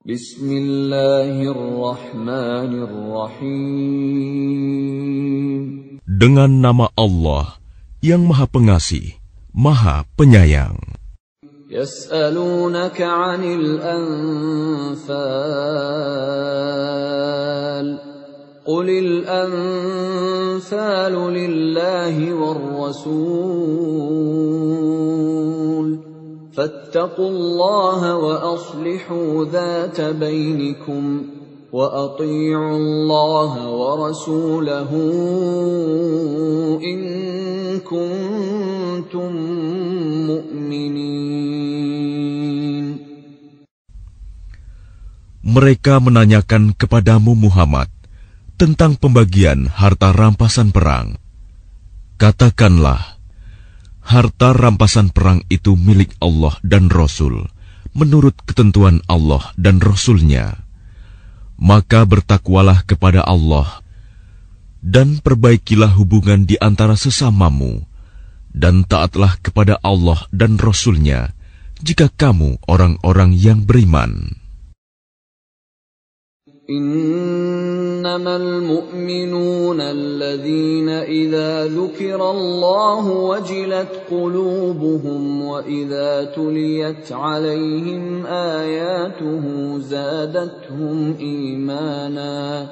Bismillahirrahmanirrahim. Dengan nama Allah yang Maha Pengasih, Maha Penyayang. Yas'alunaka 'anil anfal. Qulil anfalu lillahi war rasul. Fattaqullaha wa aslihu dhata bainikum wa ati'u Allaha wa rasulahu in kuntum mu'minin. Mereka menanyakan kepadamu Muhammad tentang pembagian harta rampasan perang. Katakanlah, harta rampasan perang itu milik Allah dan Rasul, menurut ketentuan Allah dan Rasul-Nya. Maka bertakwalah kepada Allah, dan perbaikilah hubungan di antara sesamamu, dan taatlah kepada Allah dan Rasul-Nya, jika kamu orang-orang yang beriman. إنما المؤمنون الذين إذا ذكر الله وجلت قلوبهم وإذا تليت عليهم آياته زادتهم إيمانا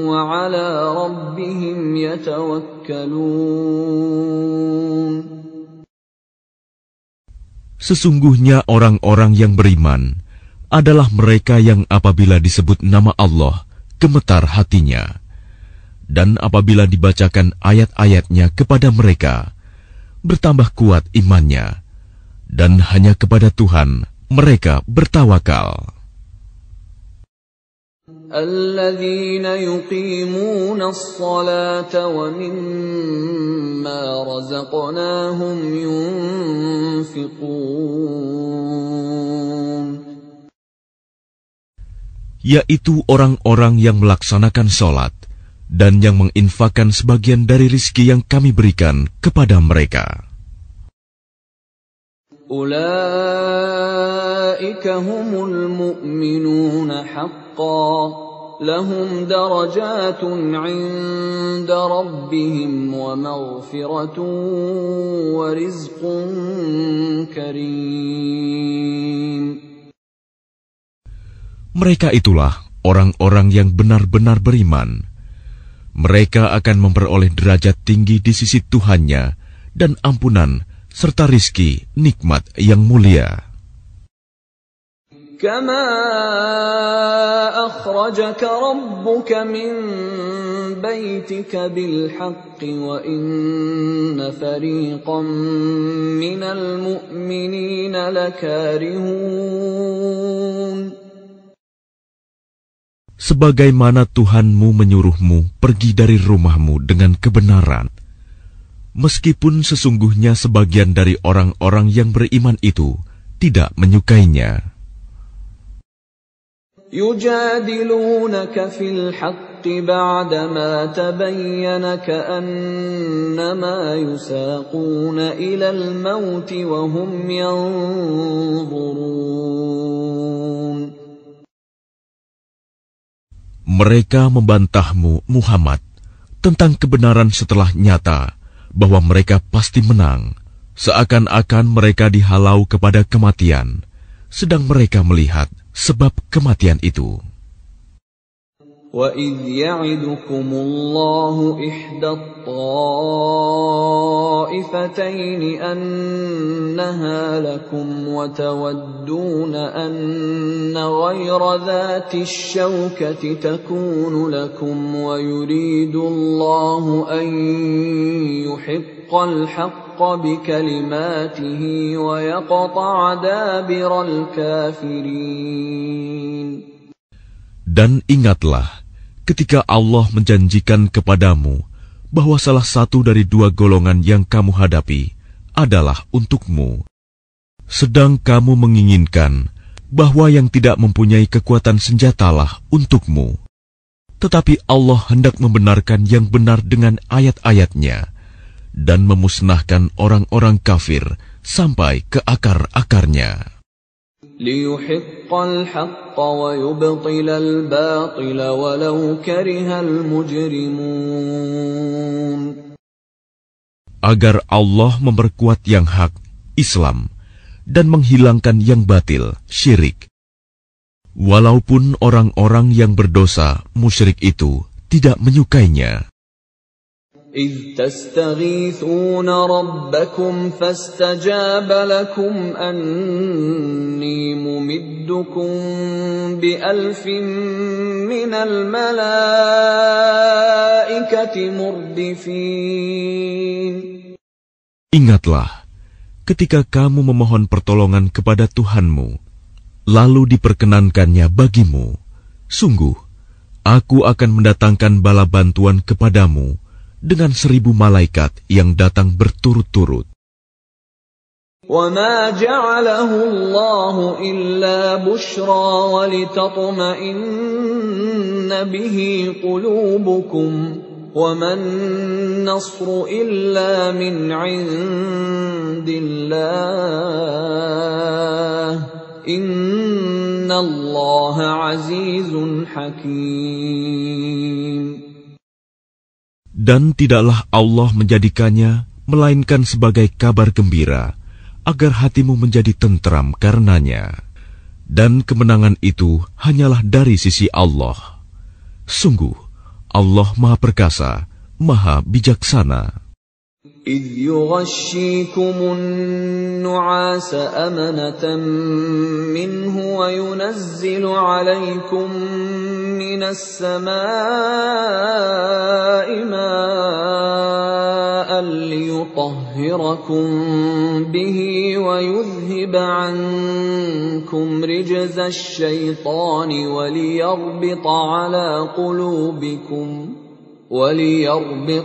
وعلى ربهم يتوكلون. Sesungguhnya orang-orang yang beriman adalah mereka yang apabila disebut nama Allah, gemetar hatinya. Dan apabila dibacakan ayat-ayatnya kepada mereka, bertambah kuat imannya. Dan hanya kepada Tuhan mereka bertawakal. الذين يقيمون الصلاة ومما رزقناهم ينفقون. Yaitu orang-orang yang melaksanakan sholat dan yang menginfakkan sebagian dari rizki yang kami berikan kepada mereka. أولئك هم المؤمنون حقا لهم درجات عند ربهم ومغفرة ورزق كريم. Mereka itulah orang-orang yang benar-benar beriman. Mereka akan memperoleh derajat tinggi di sisi Tuhannya dan ampunan serta rizki nikmat yang mulia. Kama akhrajaka rabbuka min baitika bil haqqi wa inna fariqan minal mu'minina lakarihun. Sebagaimana Tuhanmu menyuruhmu pergi dari rumahmu dengan kebenaran, meskipun sesungguhnya sebagian dari orang-orang yang beriman itu tidak menyukainya. Yujadilunaka fil haqqi ba'dama tabayyana ka'annama yusaquna ilal mauti wa hum yanzurun. Mereka membantahmu, Muhammad, tentang kebenaran setelah nyata bahwa mereka pasti menang, seakan-akan mereka dihalau kepada kematian, sedang mereka melihat sebab kematian itu. وَإِذْ يَعِدُكُمُ اللَّهُ إِحْدَى الطَّائِفَتَيْنِ أَنَّهَا لَكُمْ وَتَوَدُّونَ أَنَّ غَيْرَ ذَاتِ الشَّوْكَةِ تَكُونُ لَكُمْ وَيُرِيدُ اللَّهُ أَن يُحِقَّ الْحَقَّ بِكَلِمَاتِهِ وَيَقْطَعَ دَابِرَ الْكَافِرِينَ. Dan ingatlah ketika Allah menjanjikan kepadamu bahwa salah satu dari dua golongan yang kamu hadapi adalah untukmu, sedang kamu menginginkan bahwa yang tidak mempunyai kekuatan senjatalah untukmu. Tetapi Allah hendak membenarkan yang benar dengan ayat-ayatnya, dan memusnahkan orang-orang kafir sampai ke akar-akarnya. لِيُحِقَّ الْحَقَّ وَيُبْطِلَ الْبَاطِلَ وَلَوْ كَرِهَ الْمُجْرِمُونَ. Agar Allah memperkuat yang hak, Islam, dan menghilangkan yang batil, syirik. Walaupun orang-orang yang berdosa, musyrik itu, tidak menyukainya. إِذْ تَسْتَغِيثُونَ رَبَّكُمْ فَاسْتَجَابَ لَكُمْ أَنِّي مُمِدُّكُمْ بِأَلْفٍ مِّنَ الْمَلَائِكَةِ مُرْدِفِينَ. Ingatlah, ketika kamu memohon pertolongan kepada Tuhanmu, lalu diperkenankannya bagimu, sungguh, aku akan mendatangkan bala bantuan kepadamu dengan 1000 malaikat yang datang berturut-turut. وَمَا جَعَلَهُ اللَّهُ إِلَّا بُشْرَى وَلِتَطْمَئِنَّ بِهِ قُلُوبُكُمْ وَمَا النَّصْرُ إِلَّا مِنْ عِندِ اللَّهِ إِنَّ اللَّهَ عَزِيزٌ حَكِيمٌ. Dan tidaklah Allah menjadikannya melainkan sebagai kabar gembira, agar hatimu menjadi tentram karenanya. Dan kemenangan itu hanyalah dari sisi Allah. Sungguh, Allah Maha Perkasa, Maha Bijaksana. إِذْ يُغَشِّيكُمُ النُّعَاسَ أَمَنَةً مِّنْهُ وَيُنَزِّلُ عَلَيْكُم مِّنَ السَّمَاءِ مَاءً لِّيُطَهِّرَكُم بِهِ وَيُذْهِبَ عَنكُمْ رِجْزَ الشَّيْطَانِ وَلِيَرْبِطَ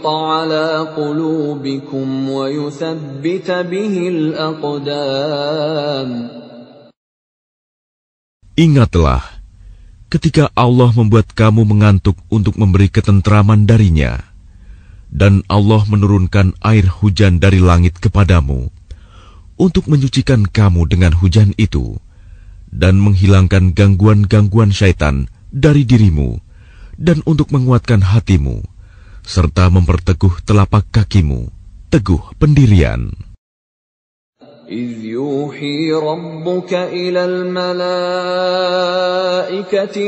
عَلَى قُلُوبِكُمْ وَيُثَبِّتَ بِهِ الْأَقْدَامَ. Ingatlah, ketika Allah membuat kamu mengantuk untuk memberi ketentraman darinya, dan Allah menurunkan air hujan dari langit kepadamu, untuk menyucikan kamu dengan hujan itu, dan menghilangkan gangguan-gangguan syaitan dari dirimu, dan untuk menguatkan hatimu, serta memperteguh telapak kakimu, teguh pendirian. إِذْ يُوحِي رَبُّكَ إِلَى الْمَلَائِكَةِ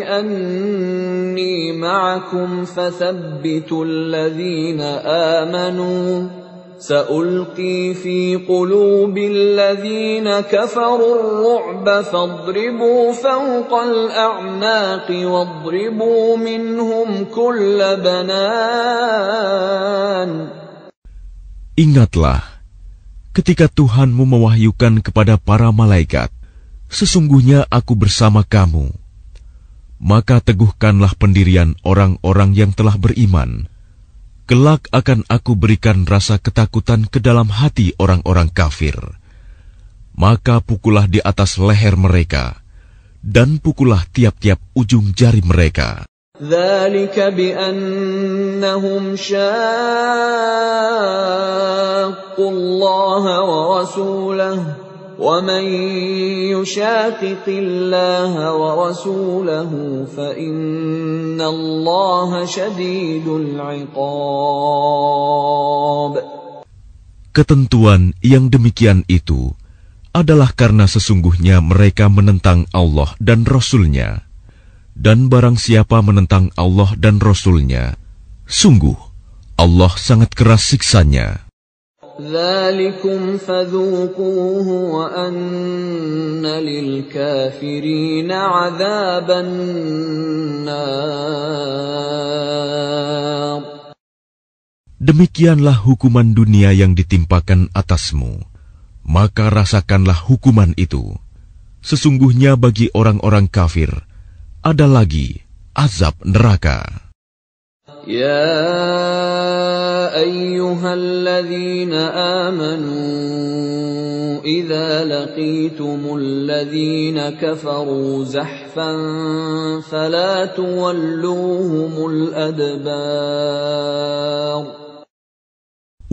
أَنِّي مَعَكُمْ فَثَبِّتُوا الَّذِينَ آمَنُوا سَأُلْقِي فِي قُلُوبِ الَّذِينَ كَفَرُوا الرُّعْبَ فَاضْرِبُوا فَوْقَ الْأَعْنَاقِ وَاضْرِبُوا مِنْهُمْ كُلَّ بَنَانٍ. Ingatlah, ketika Tuhanmu mewahyukan kepada para malaikat, sesungguhnya aku bersama kamu. Maka teguhkanlah pendirian orang-orang yang telah beriman. Kelak akan aku berikan rasa ketakutan ke dalam hati orang-orang kafir. Maka pukullah di atas leher mereka, dan pukullah tiap-tiap ujung jari mereka. ذَلِكَ بِأَنَّهُمْ شَاقُّوا اللَّهَ وَرَسُولَهُ وَمَن يُشَاقِقِ اللَّهَ وَرَسُولَهُ فَإِنَّ اللَّهَ شَدِيدُ الْعِقَابِ. Ketentuan yang demikian itu adalah karena sesungguhnya mereka menentang Allah dan Rasul-Nya. Dan barang siapa menentang Allah dan Rasul-Nya, sungguh Allah sangat keras siksanya. ذَلِكُمْ فَذُوقُوهُ وَأَنَّ لِلْكَافِرِينَ عَذَابَ النَّارِ. Demikianlah hukuman dunia yang ditimpakan atasmu, maka rasakanlah hukuman itu. Sesungguhnya bagi orang-orang kafir ada lagi azab neraka. يا أيها الذين آمنوا إذا لقيتم الذين كفروا زحفا فلا تولوهم الأدبار.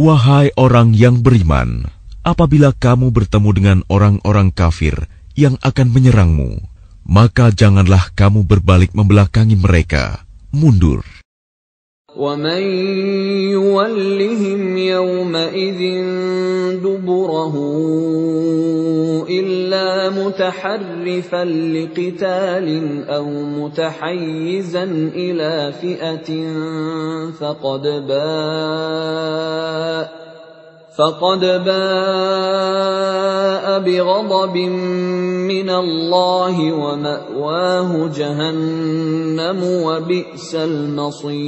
Wahai orang yang beriman, apabila kamu bertemu dengan orang-orang kafir yang akan menyerangmu, maka janganlah kamu berbalik membelakangi mereka, mundur. وَمَنْ يُوَلِّهِمْ يَوْمَئِذٍ دُبُرَهُ إِلَّا مُتَحَرِّفًا لِقِتَالٍ أَوْ مُتَحَيِّزًا إِلَى فِئَةٍ فقد باء بغضب من الله ومأواه جهنم وبئس المصير.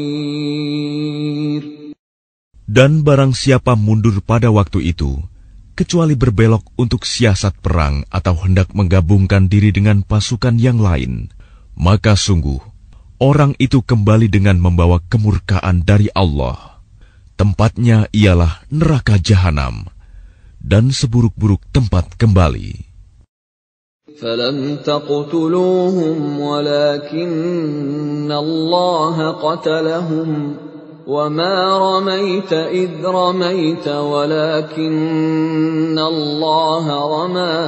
Dan barang siapa mundur pada waktu itu, kecuali berbelok untuk siasat perang atau hendak menggabungkan diri dengan pasukan yang lain, maka sungguh, orang itu kembali dengan membawa kemurkaan dari Allah. Tempatnya ialah neraka jahanam, dan seburuk-buruk tempat kembali. فَلَمْ تَقْتُلُوهُمْ وَلَكِنَّ اللَّهَ قَتَلَهُمْ وَمَا رَمَيْتَ إِذْ رَمَيْتَ وَلَكِنَّ اللَّهَ رَمَى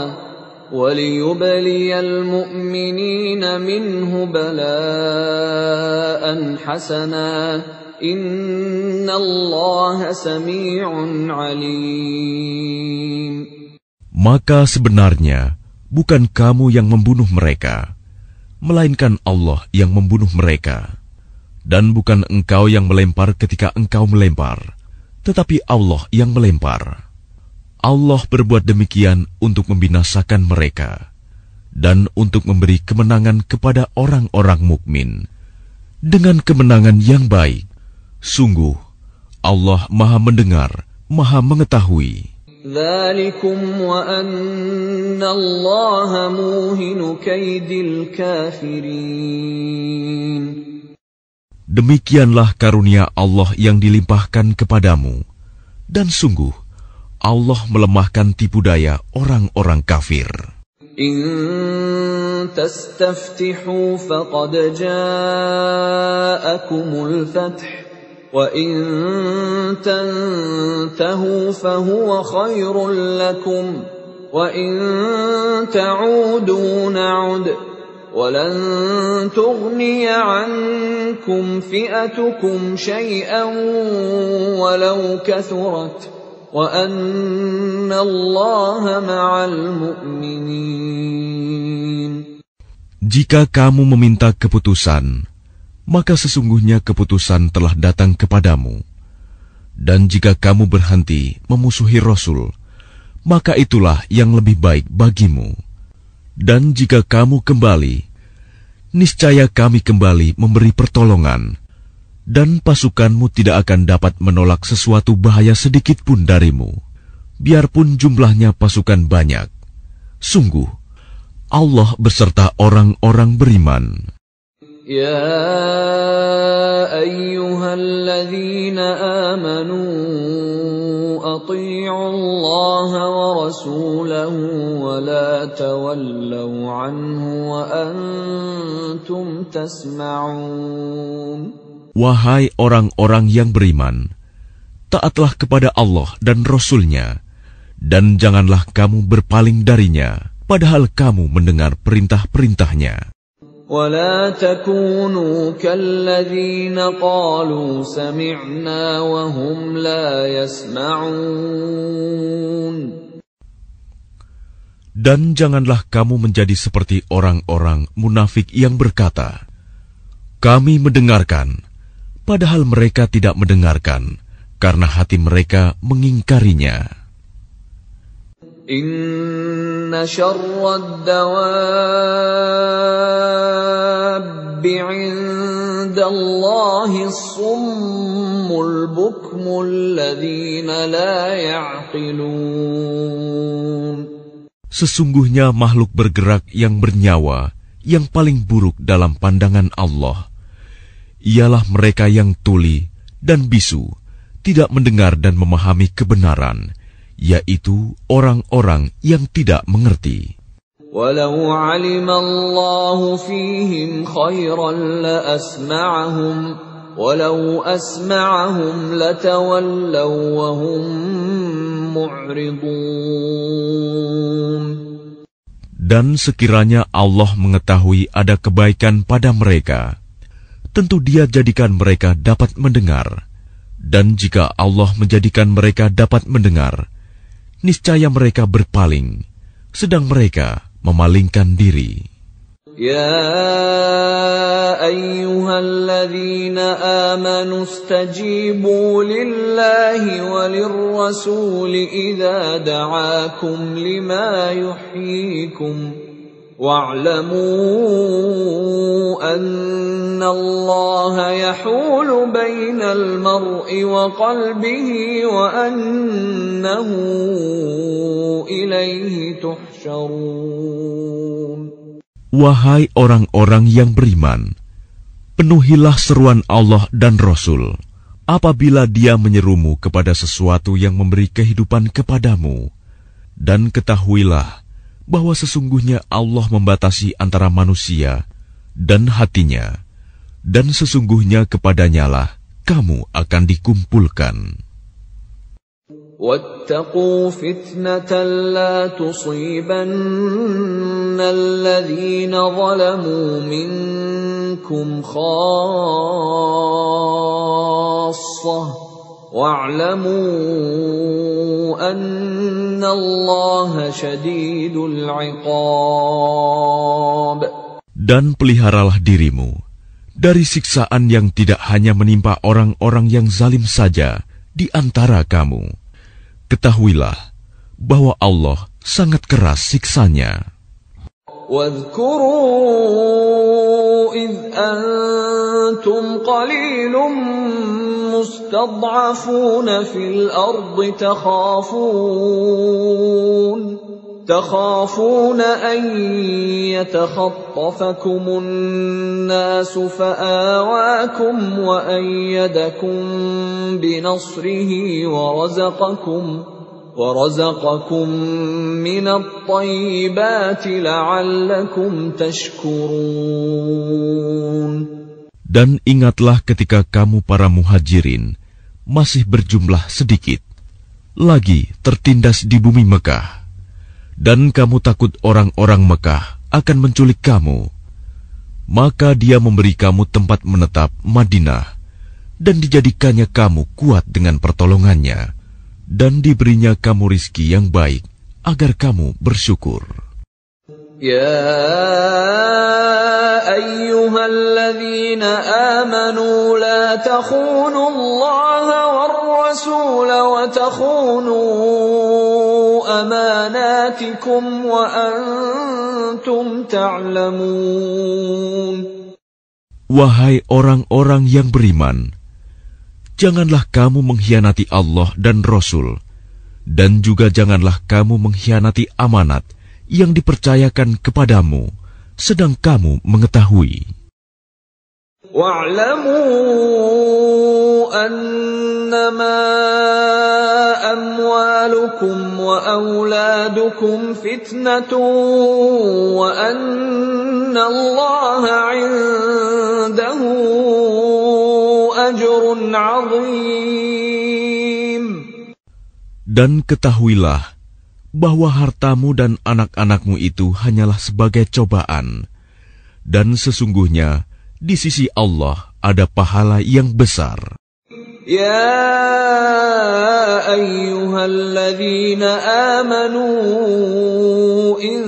وَلِيُبْلِيَ الْمُؤْمِنِينَ مِنْهُ بَلَاءً حَسَنًا Inna Allah sami'un alim. Maka sebenarnya bukan kamu yang membunuh mereka, melainkan Allah yang membunuh mereka. Dan bukan engkau yang melempar ketika engkau melempar, tetapi Allah yang melempar. Allah berbuat demikian untuk membinasakan mereka dan untuk memberi kemenangan kepada orang-orang mukmin dengan kemenangan yang baik. Sungguh, Allah Maha Mendengar, Maha Mengetahui. Dzalikum wa anna Allaha muhinu kaidil kafirin. Demikianlah karunia Allah yang dilimpahkan kepadamu, dan sungguh, Allah melemahkan tipu daya orang-orang kafir. In tastaftihu faqad ja'akumul fath. وَإِن تَنْتَهُوا فَهُوَ خَيْرٌ لَكُمْ وَإِن تَعُودُوا نَعُدْ وَلَنْ تُغْنِيَ عَنْكُمْ فِئَتُكُمْ شَيْئًا وَلَوْ كَثُرَتْ وَأَنَّ اللَّهَ مَعَ الْمُؤْمِنِينَ. Jika kamu meminta keputusan, maka sesungguhnya keputusan telah datang kepadamu. Dan jika kamu berhenti memusuhi Rasul, maka itulah yang lebih baik bagimu. Dan jika kamu kembali, niscaya kami kembali memberi pertolongan, dan pasukanmu tidak akan dapat menolak sesuatu bahaya sedikit pun darimu, biarpun jumlahnya pasukan banyak. Sungguh, Allah beserta orang-orang beriman. يا أيها الذين آمنوا أطيعوا الله ورسوله ولا تولوا عنه وأنتم تسمعون. Wahai orang-orang yang beriman, taatlah kepada Allah dan Rasul-Nya, dan janganlah kamu berpaling darinya, padahal kamu mendengar perintah-perintahnya. ولا تكونوا كالذين قالوا سمعنا وهم لا يسمعون. Dan janganlah kamu menjadi seperti orang-orang munafik yang berkata, kami mendengarkan, padahal mereka tidak mendengarkan, karena hati mereka mengingkarinya. Inna syarrad dawabbi 'indallahi as-summul bukmul ladzina la ya'qilun. Sesungguhnya makhluk bergerak yang bernyawa yang paling buruk dalam pandangan Allah ialah mereka yang tuli dan bisu, tidak mendengar dan memahami kebenaran, yaitu orang-orang yang tidak mengerti. Walau 'alima Allahu fihim khairan la asma'ahum ولو أسمعهم لتولوا وهم معرضون. Dan sekiranya Allah mengetahui ada kebaikan pada mereka, tentu Dia jadikan mereka dapat mendengar. Dan jika Allah menjadikan mereka dapat mendengar, niscaya mereka berpaling, sedang mereka memalingkan diri. يا أيها الذين آمنوا استجيبوا لله وللرسول إذا دعاكم لما يحييكم واعلموا أن الله يحول بين المرء وقلبه وأنه إليه تحشرون. Wahai orang-orang yang beriman, penuhilah seruan Allah dan Rasul apabila Dia menyerumu kepada sesuatu yang memberi kehidupan kepadamu. Dan ketahuilah bahwa sesungguhnya Allah membatasi antara manusia dan hatinya, dan sesungguhnya kepadanyalah kamu akan dikumpulkan. واتقوا فتنة لا تصيبن الذين ظلموا منكم خاصة واعلموا أن الله شديد العقاب. Dan peliharalah dirimu dari siksaan yang tidak hanya menimpa orang-orang yang zalim saja di antara kamu. Ketahuilah bahwa Allah sangat keras siksanya. واذكروا إذ أنتم قليل مستضعفون في الأرض تخافون أن يتخطفكم الناس فآواكم وأيدكم بنصره ورزقكم من الطيبات لعلكم تشكرون. Dan ingatlah ketika kamu para muhajirin masih berjumlah sedikit, lagi tertindas di bumi Mekah. Dan kamu takut orang-orang Mekah akan menculik kamu, maka Dia memberi kamu tempat menetap Madinah, dan dijadikannya kamu kuat dengan pertolongannya, dan diberinya kamu rizki yang baik, agar kamu bersyukur. يا أيها الذين آمنوا لا تخونوا الله والرسول وتخونوا أماناتكم وأنتم تعلمون. Wahai orang-orang yang beriman, janganlah kamu mengkhianati Allah dan Rasul, dan juga janganlah kamu mengkhianati amanat yang dipercayakan kepadamu, sedang kamu mengetahui. Wa'lamu annama amwalukum wa auladukum fitnatun wa anna Allaha 'indahu ajrun 'azim. Dan ketahuilah bahwa hartamu dan anak-anakmu itu hanyalah sebagai cobaan, dan sesungguhnya di sisi Allah ada pahala yang besar. Ya ayyuhalladzina amanu in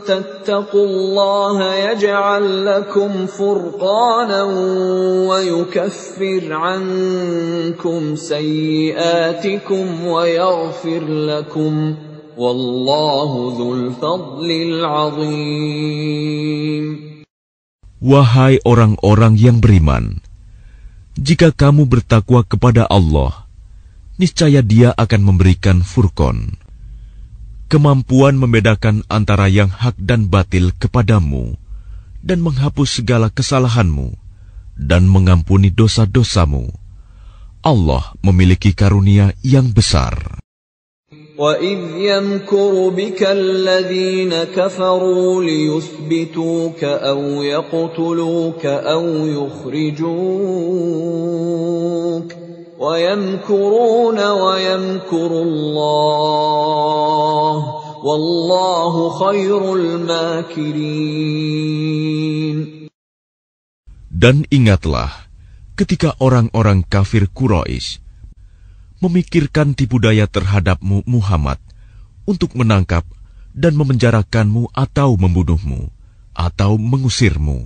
tattaqullaha yaj'al lakum furqanan wa yukaffir 'ankum sayyi'atikum wa yaghfir lakum. Wallahu dzul fadlil 'azim. Wahai orang-orang yang beriman, jika kamu bertakwa kepada Allah, niscaya Dia akan memberikan furqan, kemampuan membedakan antara yang hak dan batil kepadamu, dan menghapus segala kesalahanmu, dan mengampuni dosa-dosamu. Allah memiliki karunia yang besar. وَإِذْ يَمْكُرُ بِكَ الَّذِينَ كَفَرُوا لِيُثْبِتُوكَ أَوْ يَقْتُلُوكَ أَوْ يُخْرِجُوكَ وَيَمْكُرُونَ وَيَمْكُرُ اللَّهُ وَاللَّهُ خَيْرُ الْمَاكِرِينَ. Dan ingatlah ketika orang-orang kafir Quraisy memikirkan tipu daya terhadapmu Muhammad untuk menangkap dan memenjarakanmu atau membunuhmu atau mengusirmu.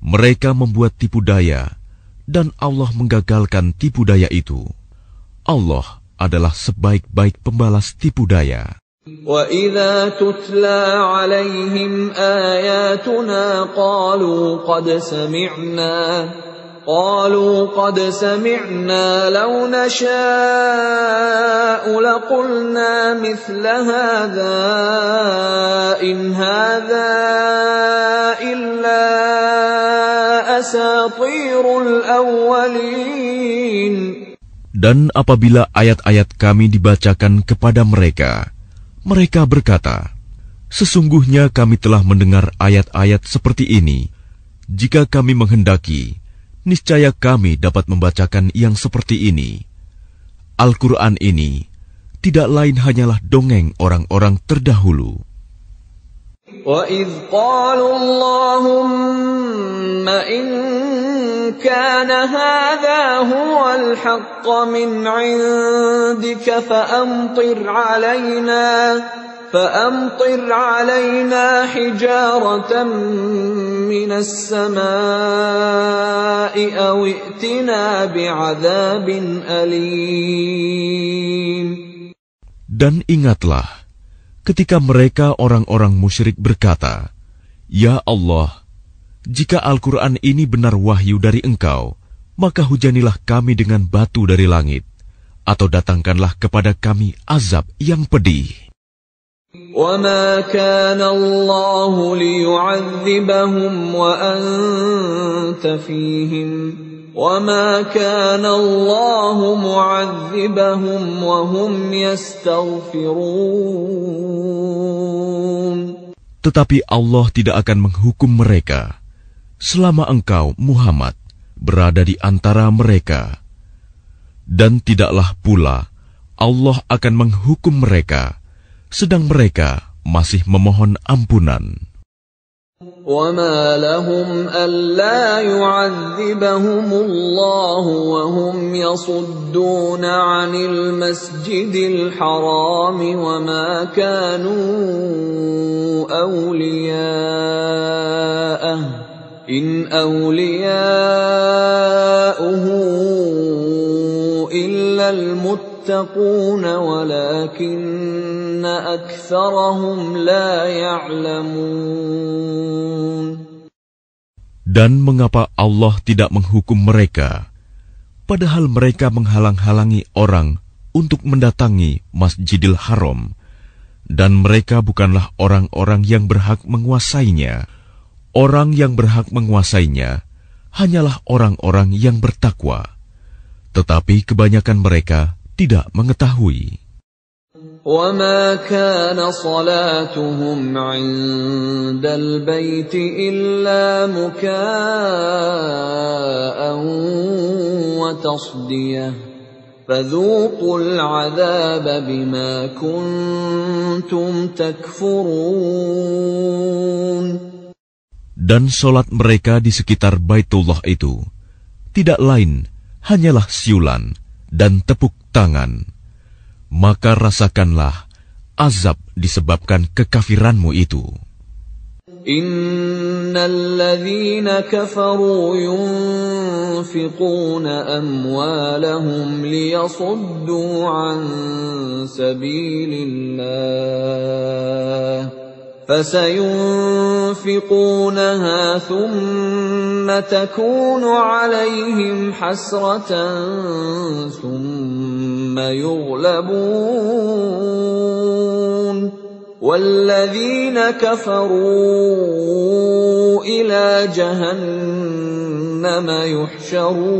Mereka membuat tipu daya dan Allah menggagalkan tipu daya itu. Allah adalah sebaik-baik pembalas tipu daya. وَإِذَا تُتْلَى عَلَيْهِمْ آيَاتُنَا قَالُوا قَدْ سَمِعْنَا لَوْ نَشَاءُ لَقُلْنَا مِثْلَ هَذَا إِنْ هَذَا إِلَّا أَسَاطِيرُ الْأَوَّلِينَ. Dan apabila ayat-ayat kami dibacakan kepada mereka, mereka berkata, sesungguhnya kami telah mendengar ayat-ayat seperti ini. Jika kami menghendaki, niscaya kami dapat membacakan yang seperti ini. Al-Quran ini tidak lain hanyalah dongeng orang-orang terdahulu. وَإِذْ قَالُوا اللَّهُمَّ إِنْ كَانَ هَذَا هُوَ الْحَقَّ مِنْ عِنْدِكَ فَأَمْطِرْ عَلَيْنَا حِجَارَةً مِنَ السَّمَاءِ أَوْ ائْتِنَا بِعَذَابٍ أَلِيمٍ. Dan ingatlah ketika mereka orang-orang musyrik berkata, Ya Allah, jika Al-Quran ini benar wahyu dari Engkau, maka hujanilah kami dengan batu dari langit, atau datangkanlah kepada kami azab yang pedih. وَمَا كَانَ اللَّهُ لِيُعَذِّبَهُمْ وَأَنْتَ فِيهِمْ وَمَا كَانَ اللَّهُ مُعَذِّبَهُمْ وَهُمْ يَسْتَغْفِرُونَ. Tetapi Allah tidak akan menghukum mereka selama engkau, Muhammad, berada di antara mereka. Dan tidaklah pula Allah akan menghukum mereka sedang mereka masih memohon ampunan. وَمَا لَهُمْ أَلَّا يُعَذِّبَهُمُ اللَّهُ وَهُمْ يَصُدُّونَ عَنِ الْمَسْجِدِ الْحَرَامِ وَمَا كَانُوا أَوْلِيَاءَهُ إِنْ أَوْلِيَاؤُهُ إِلَّا الْمُتَّقُونَ وَلَكِنَّ أَكْثَرَهُمْ لَا يَعْلَمُونَ. Dan mengapa Allah tidak menghukum mereka, padahal mereka menghalang-halangi orang untuk mendatangi Masjidil Haram, dan mereka bukanlah orang-orang yang berhak menguasainya. Orang yang berhak menguasainya hanyalah orang-orang yang bertakwa, tetapi kebanyakan mereka tidak mengetahui. وَمَا كَانَ صَلَاتُهُمْ عِندَ الْبَيْتِ إِلَّا مُكَاءً وَتَصْدِيَةً فَذُوقُوا الْعَذَابَ بِمَا كُنتُمْ تَكْفُرُونَ. Dan solat mereka di sekitar Baitullah itu tidak lain hanyalah siulan dan tepuk tangan. Maka rasakanlah azab disebabkan kekafiranmu itu. Innal ladzina kafaru yunfiquna amwalahum liyasuddu an sabilillah فسينفقونها ثم تكون عليهم حسرة ثم يغلبون والذين كفروا إلى جهنم يحشرون.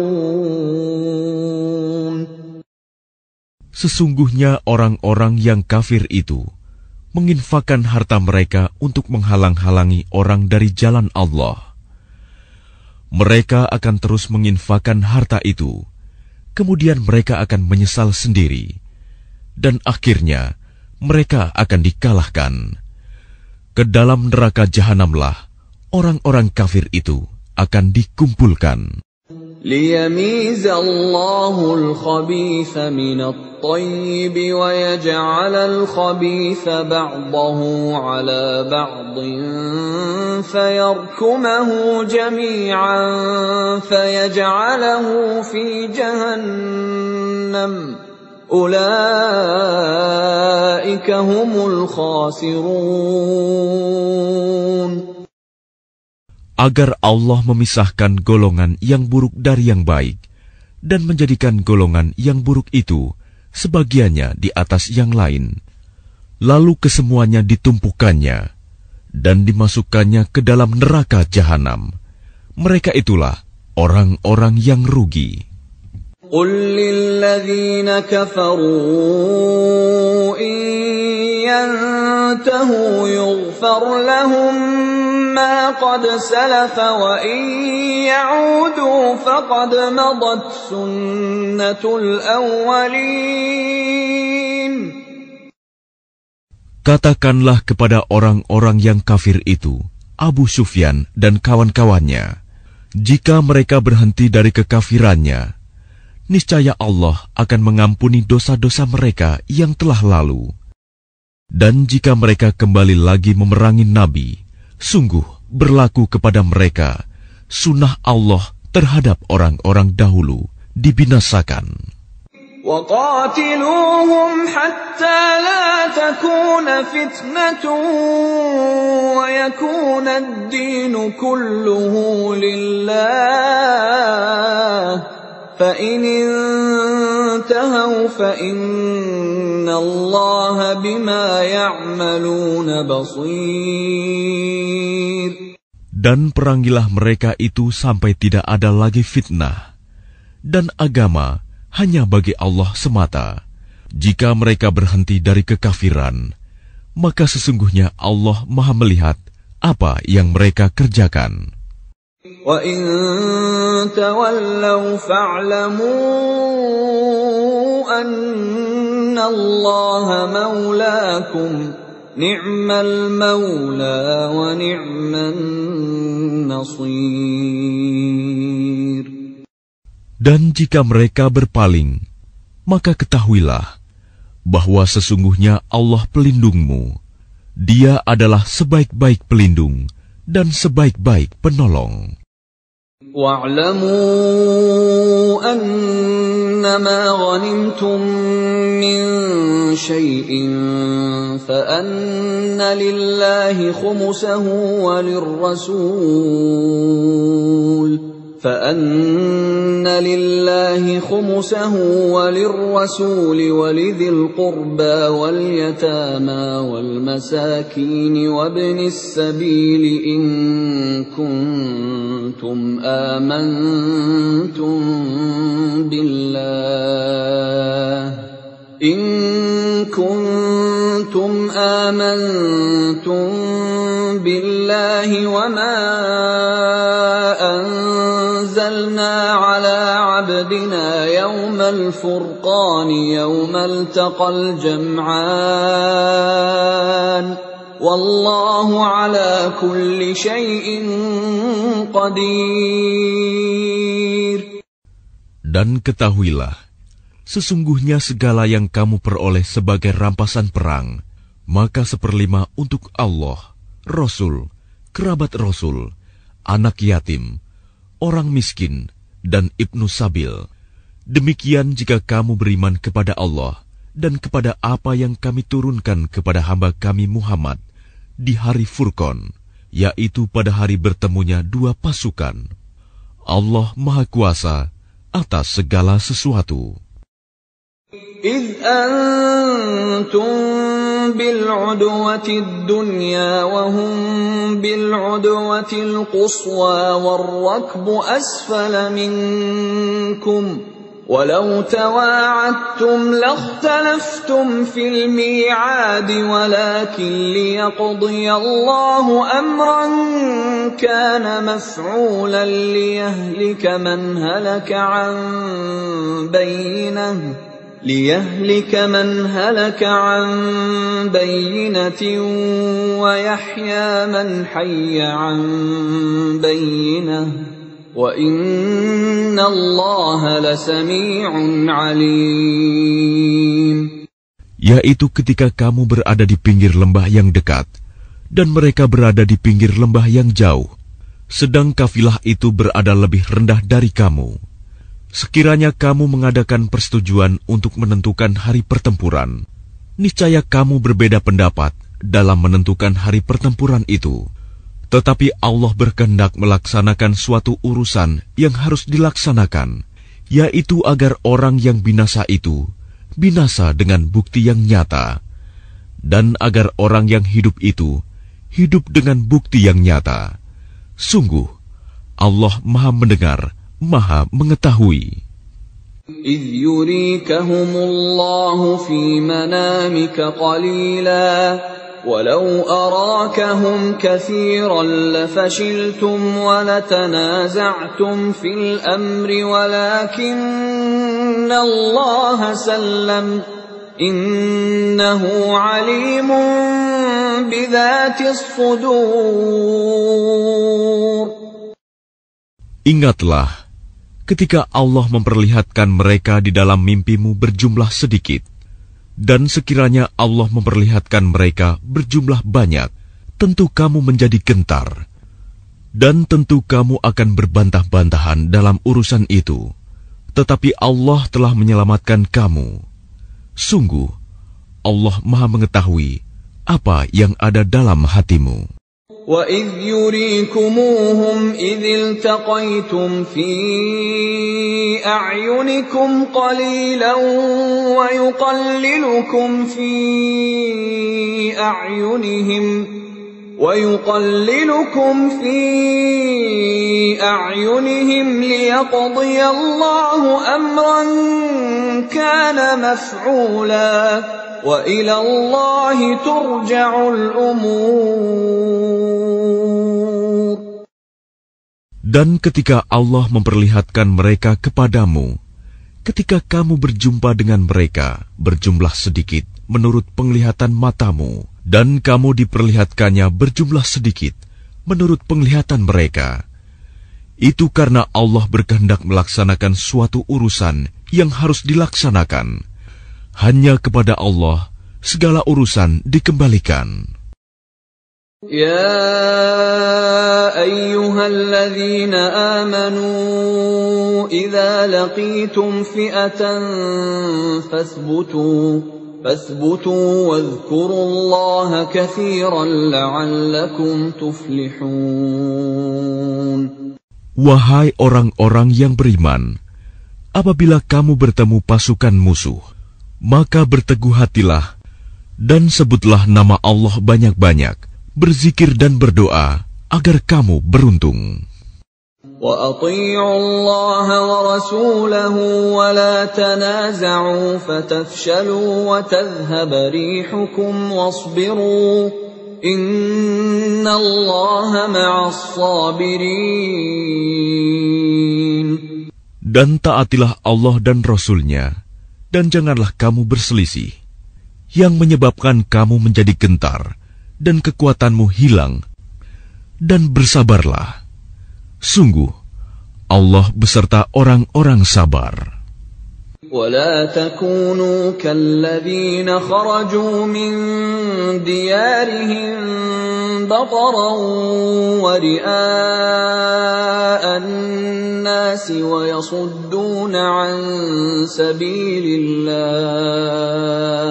Sesungguhnya orang-orang yang kafir itu menginfakkan harta mereka untuk menghalang-halangi orang dari jalan Allah. Mereka akan terus menginfakkan harta itu, kemudian mereka akan menyesal sendiri, dan akhirnya mereka akan dikalahkan. Ke dalam neraka jahanamlah orang-orang kafir itu akan dikumpulkan. ليميز الله الخبيث من الطيب ويجعل الخبيث بعضه على بعض فيركمه جميعا فيجعله في جهنم أولئك هم الخاسرون. Agar Allah memisahkan golongan yang buruk dari yang baik, dan menjadikan golongan yang buruk itu sebagiannya di atas yang lain, lalu kesemuanya ditumpukannya, dan dimasukkannya ke dalam neraka jahanam. Mereka itulah orang-orang yang rugi. قل للذين كفروا إن ينتهوا يغفر لهم ما قد سلف وإن يعودوا فقد مضت سنة الأولين. Katakanlah kepada orang-orang yang kafir itu, Abu Sufyan dan kawan-kawannya, jika mereka berhenti dari kekafirannya, niscaya Allah akan mengampuni dosa-dosa mereka yang telah lalu. Dan jika mereka kembali lagi memerangi Nabi, sungguh berlaku kepada mereka sunnah Allah terhadap orang-orang dahulu dibinasakan. وَقَاتِلُوهُمْ حَتَّى لَا تَكُونَ فِتْنَةٌ وَيَكُونَ الدِّينُ كُلُّهُ لِلَّهِ فَإِنِ انتهوا فَإِنَّ اللَّهَ بِمَا يَعْمَلُونَ بَصِيرٌ. Dan perangilah mereka itu sampai tidak ada lagi fitnah, dan agama hanya bagi Allah semata. Jika mereka berhenti dari kekafiran, maka sesungguhnya Allah Maha melihat apa yang mereka kerjakan. وَإِن تَوَلَّوْا فَاعْلَمُوا أَنَّ اللَّهَ مَوْلَاكُمْ نِعْمَ الْمَوْلَى وَنِعْمَ النَّصِيرُ. Dan jika mereka berpaling, maka ketahuilah bahwa sesungguhnya Allah pelindungmu. Dia adalah sebaik-baik pelindung dan sebaik-baik penolong. وَاعْلَمُوا أَنَّمَا غَنِمْتُم مِّن شَيْءٍ فَأَنَّ لِلَّهِ خُمُسَهُ وَلِلرَّسُولِ وَلِذِي الْقُرْبَى وَالْيَتَامَى وَالْمَسَاكِينِ وَابْنِ السَّبِيلِ إِن كُنتُمْ آمنتم بالله وما أنزلنا على عبدنا يوم الفرقان يوم التقى الجمعان والله على كل شيء قدير. Dan ketahuilah, sesungguhnya segala yang kamu peroleh sebagai rampasan perang, maka 1/5 untuk Allah, Rasul, kerabat Rasul, anak yatim, orang miskin, dan ibnu sabil. Demikian jika kamu beriman kepada Allah dan kepada apa yang kami turunkan kepada hamba kami Muhammad di hari Furqan, yaitu pada hari bertemunya dua pasukan. Allah Maha Kuasa atas segala sesuatu. إِذْ أَنْتُمْ بِالْعُدْوَةِ الدُّنْيَا وَهُمْ بِالْعُدْوَةِ الْقُصْوَى وَالرَّكْبُ أَسْفَلَ مِنْكُمْ ولو تواعدتم لاختلفتم في الميعاد ولكن ليقضي الله أمرا كان مفعولا ليهلك من هلك عن بينة ويحيى من حي عن بينة وَإِنَّ اللَّهَ لَسَمِيعٌ عَلِيمٌ. Yaitu ketika kamu berada di pinggir lembah yang dekat, dan mereka berada di pinggir lembah yang jauh, sedang kafilah itu berada lebih rendah dari kamu. Sekiranya kamu mengadakan persetujuan untuk menentukan hari pertempuran, niscaya kamu berbeda pendapat dalam menentukan hari pertempuran itu. Tetapi Allah berkehendak melaksanakan suatu urusan yang harus dilaksanakan, yaitu agar orang yang binasa itu binasa dengan bukti yang nyata, dan agar orang yang hidup itu hidup dengan bukti yang nyata. Sungguh, Allah Maha Mendengar, Maha Mengetahui. إِذْ يُرِيكَهُمُ اللَّهُ فِي مَنَامِكَ قَلِيلًا وَلَوْ أَرَاكَهُمْ كَثِيرًا لَفَشِلْتُمْ وَلَتَنَازَعْتُمْ فِي الْأَمْرِ وَلَكِنَّ اللَّهَ سَلَّمَ إِنَّهُ عَلِيمٌ بِذَاتِ الصُّدُورِ. Ingatlah ketika Allah memperlihatkan mereka di dalam mimpimu berjumlah sedikit. Dan sekiranya Allah memperlihatkan mereka berjumlah banyak, tentu kamu menjadi gentar. Dan tentu kamu akan berbantah-bantahan dalam urusan itu. Tetapi Allah telah menyelamatkan kamu. Sungguh, Allah Maha Mengetahui apa yang ada dalam hatimu. وَإِذْ يُرِيكُمُوهُمْ إِذِ الْتَقَيْتُمْ فِي أَعْيُنِكُمْ قَلِيلًا وَيُقَلِّلُكُمْ فِي أَعْيُنِهِمْ لِيَقْضِيَ اللَّهُ أَمْرًا كَانَ مَفْعُولًا وَإِلَى اللَّهِ تُرْجَعُ الْأُمُورُ. Dan ketika Allah memperlihatkan mereka kepadamu, ketika kamu berjumpa dengan mereka berjumlah sedikit menurut penglihatan matamu, dan kamu diperlihatkannya berjumlah sedikit menurut penglihatan mereka, itu karena Allah berkehendak melaksanakan suatu urusan yang harus dilaksanakan. Hanya kepada Allah segala urusan dikembalikan. يا أيها الذين آمنوا إذا لقيتم فئة فاثبتوا واذكروا الله كثيرا لعلكم تفلحون. Wahai orang-orang yang beriman, apabila kamu bertemu pasukan musuh, maka berteguh hatilah dan sebutlah nama Allah banyak-banyak, berzikir dan berdoa agar kamu beruntung. وَأَطِيعُوا اللَّهَ وَرَسُولَهُ وَلَا تَنَازَعُوا فَتَفْشَلُوا وَتَذْهَبَ رِيحُكُمْ وَاصْبِرُوا إِنَّ اللَّهَ مَعَ الصَّابِرِينَ. Dan taatilah Allah dan Rasul-Nya, dan janganlah kamu berselisih, yang menyebabkan kamu menjadi gentar, dan kekuatanmu hilang, dan bersabarlah. Sungguh, Allah beserta orang-orang sabar. وَلَا تَكُونُوا كَالَّذِينَ خَرَجُوا مِنْ دِيَارِهِمْ بَطَرًا وَرِئَاءَ النَّاسِ وَيَصُدُّونَ عَنْ سَبِيلِ اللَّهِ